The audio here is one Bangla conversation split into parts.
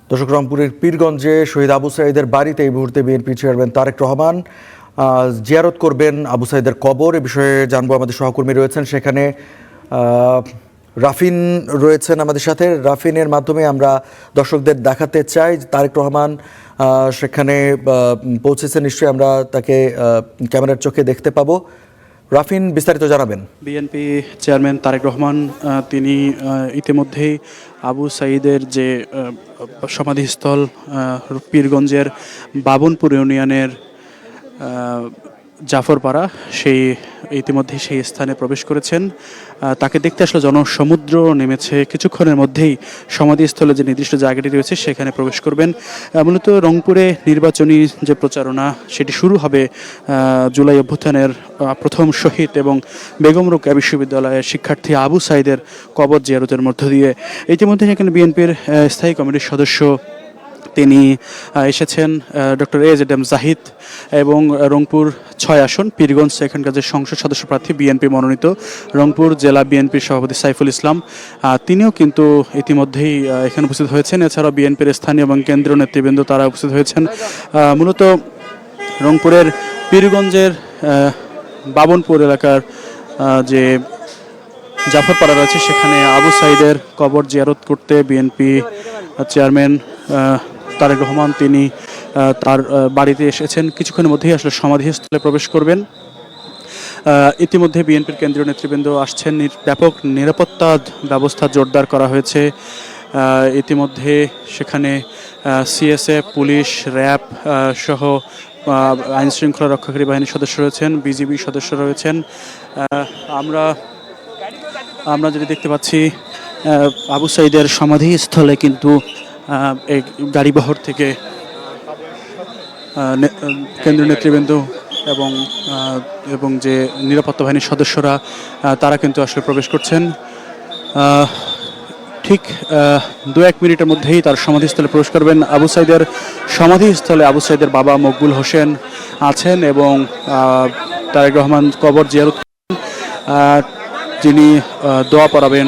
দর্শক, রংপুরের পীরগঞ্জে শহীদ আবু সাঈদের বাড়িতে এই মুহূর্তে বিএনপি চেয়ারম্যান তারেক রহমান জিয়ারত করবেন আবু সাঈদের কবর। এ বিষয়ে জানবো, আমাদের সহকর্মী রয়েছেন সেখানে। রাফিন রয়েছেন আমাদের সাথে। রাফিনের মাধ্যমে আমরা দর্শকদের দেখাতে চাই তারেক রহমান সেখানে পৌঁছেছেন। নিশ্চয়ই আমরা তাকে ক্যামেরার চোখে দেখতে পাবো। রাফিন, বিস্তারিত জানাবেন। বিএনপি চেয়ারম্যান তারেক রহমান তিনি ইতিমধ্যেই আবু সাঈদের যে সমাধিস্থল পীরগঞ্জের বাবনপুর ইউনিয়নের জাফরপাড়া, ইতিমধ্যেই সেই স্থানে প্রবেশ করেছেন। তাকে দেখতে আসলে জনসমুদ্র নেমেছে। কিছুক্ষণের মধ্যেই সমাধিস্থলে যে নির্দিষ্ট জায়গাটি রয়েছে সেখানে প্রবেশ করবেন। মূলত রংপুরে নির্বাচনী যে প্রচারণা সেটি শুরু হবে জুলাই অভ্যুত্থানের প্রথম শহীদ এবং বেগম রোকেয়া বিশ্ববিদ্যালয়ের শিক্ষার্থী আবু সাঈদের কবর জিয়ারতের মধ্য দিয়ে। ইতিমধ্যে এখানে বিএনপির স্থায়ী কমিটির সদস্য তিনি এসেছেন, ডক্টর এজেডএম জাহিদ, এবং রংপুর 6 আসন পীরগঞ্জ এখানকার যে সংসদ সদস্য প্রার্থী বিএনপি মনোনীত রংপুর জেলা বিএনপির সভাপতি সাইফুল ইসলাম, তিনিও কিন্তু ইতিমধ্যেই এখানে উপস্থিত হয়েছেন। এছাড়াও বিএনপির স্থানীয় এবং কেন্দ্রীয় নেতৃবৃন্দ তারা উপস্থিত হয়েছেন। মূলত রংপুরের পীরগঞ্জের বাবনপুর এলাকার যে জাফরপাড়া রয়েছে সেখানে আবু সাঈদের কবর জিয়ারত করতে বিএনপি চেয়ারম্যান তারেক রহমান তিনি তার বাড়িতে এসেছেন। কিছুক্ষণের মধ্যেই আসলে সমাধিস্থলে প্রবেশ করবেন। ইতিমধ্যে বিএনপির কেন্দ্রীয় নেতৃবৃন্দ আসছেন। ব্যাপক নিরাপত্তা ব্যবস্থা জোরদার করা হয়েছে। ইতিমধ্যে সেখানে সিএসএফ, পুলিশ, র্যাব সহ আইন শৃঙ্খলা রক্ষাকারী বাহিনীর সদস্য রয়েছেন, বিজিবি সদস্য রয়েছেন। আমরা যেটি দেখতে পাচ্ছি, আবু সাঈদের সমাধিস্থলে কিন্তু গাড়িবহর থেকে কেন্দ্রীয় নেতৃবৃন্দ এবং যে নিরাপত্তা বাহিনীর সদস্যরা তারা কিন্তু আসলে প্রবেশ করছেন। ঠিক 2-1 মিনিটের মধ্যেই তার সমাধিস্থলে প্রবেশ করবেন। আবু সাঈদের সমাধিস্থলে আবু সাঈদের বাবা মকবুল হোসেন আছেন এবং তারেক রহমান কবর জিয়ারত যিনি দোয়া পড়াবেন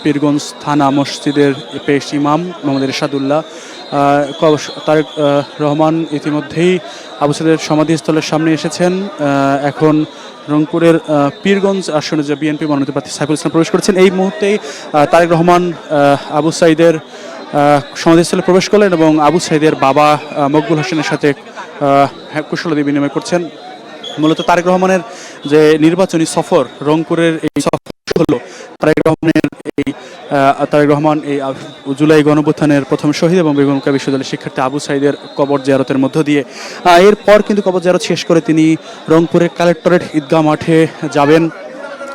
পীরগঞ্জ থানা মসজিদের পেশ ইমাম মোহাম্মদ এরশাদুল্লাহ। তারেক রহমান ইতিমধ্যেই আবু সাঈদের সমাধিস্থলের সামনে এসেছেন। এখন রংপুরের পীরগঞ্জ আসনে যে বিএনপি মনোনীত প্রার্থী সাইফুল ইসলাম প্রবেশ করেছেন। এই মুহূর্তেই তারেক রহমান আবু সাঈদের সমাধিস্থলে প্রবেশ করলেন এবং আবু সাঈদের বাবা মকবুল হোসেনের সাথে কুশলাদি বিনিময় করছেন। মূলত তারেক রহমানের যে নির্বাচনী সফর, রংপুরের এই সফর হলো তারেক রহমান এই জুলাই গণঅভ্যুত্থানের প্রথম শহীদ এবং বেগম রোকেয়া বিশ্ববিদ্যালয়ের শিক্ষার্থী আবু সাঈদের কবর জিয়ারতের মধ্য দিয়ে। এরপর কিন্তু কবর জিয়ারত শেষ করে তিনি রংপুরের কালেক্টরেট ঈদগাহ মাঠে যাবেন।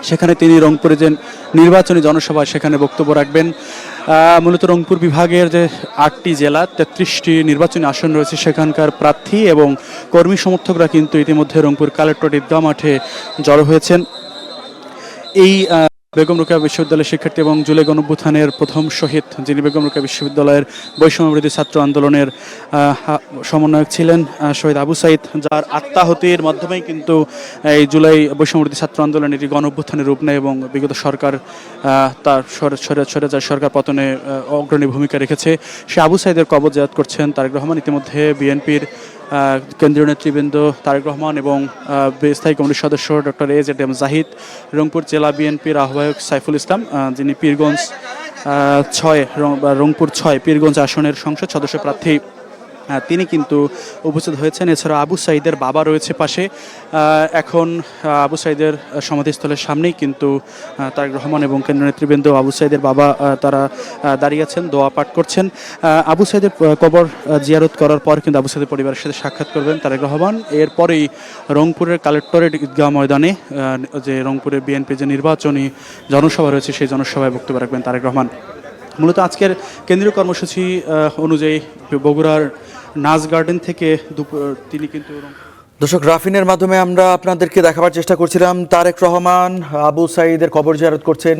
সেখানে তিনি রংপুরে যে নির্বাচনী জনসভা সেখানে বক্তব্য রাখবেন। মূলত রংপুর বিভাগের যে 8টি জেলা 33টি নির্বাচনী আসন রয়েছে, সেখানকার প্রার্থী এবং কর্মী সমর্থকরা কিন্তু ইতিমধ্যে রংপুর কালেক্টরেট ঈদগাহ মাঠে জড়ো হয়েছেন। এই বেগম রোকেয়া বিশ্ববিদ্যালয়ের শিক্ষার্থী এবং জুলাই গণঅভ্যুত্থানের প্রথম শহীদ, যিনি বেগম রোকেয়া বিশ্ববিদ্যালয়ের বৈষম্যবিরোধী ছাত্র আন্দোলনের সমন্বয়ক ছিলেন, শহীদ আবু সাঈদ, যার আত্মাহুতির মাধ্যমেই কিন্তু এই জুলাই বৈষম্যবিরোধী ছাত্র আন্দোলনের একটি গণঅভ্যুত্থানের রূপ নেয় এবং বিগত সরকার তার সরকার পতনে অগ্রণী ভূমিকা রেখেছে। সে আবু সাঈদের কবর জিয়ারত করছেন তারেক রহমান। ইতিমধ্যে বিএনপির কেন্দ্রীয় নেতৃবৃন্দ তারেক রহমান এবং স্থায়ী কমিটির সদস্য ডক্টর এজেডএম জাহিদ, রংপুর জেলা বিএনপির আহ্বায়ক সাইফুল ইসলাম, যিনি পীরগঞ্জ 6 পীরগঞ্জ আসনের সংসদ সদস্য প্রার্থী, তিনি কিন্তু উপস্থিত হয়েছেন। এছাড়া আবু সাঈদের বাবা রয়েছে পাশে। এখন আবু সাঈদের সমাধিস্থলের সামনেই কিন্তু তারেক রহমান এবং কেন্দ্রীয় নেতৃবৃন্দ আবু সাঈদের বাবা তারা দাঁড়িয়ে আছেন, দোয়া পাঠ করছেন। আবু সাঈদের কবর জিয়ারত করার পর কিন্তু আবু সাঈদের পরিবারের সাথে সাক্ষাৎ করবেন তারেক রহমান। এরপরেই রংপুরের কালেক্টরেট ঈদগাহ ময়দানে যে রংপুরের বিএনপি যে নির্বাচনী জনসভা রয়েছে সেই জনসভায় বক্তব্য রাখবেন তারেক রহমান। মূলত আজকের কেন্দ্রীয় কর্মসূচি অনুযায়ী বগুড়ার নাজ গার্ডেন থেকে তিনি কিন্তু দর্শক, রাফিনের মাধ্যমে আমরা আপনাদেরকে দেখাবার চেষ্টা করছিলাম তারেক রহমান আবু সাঈদের কবর জিয়ারত করছেন।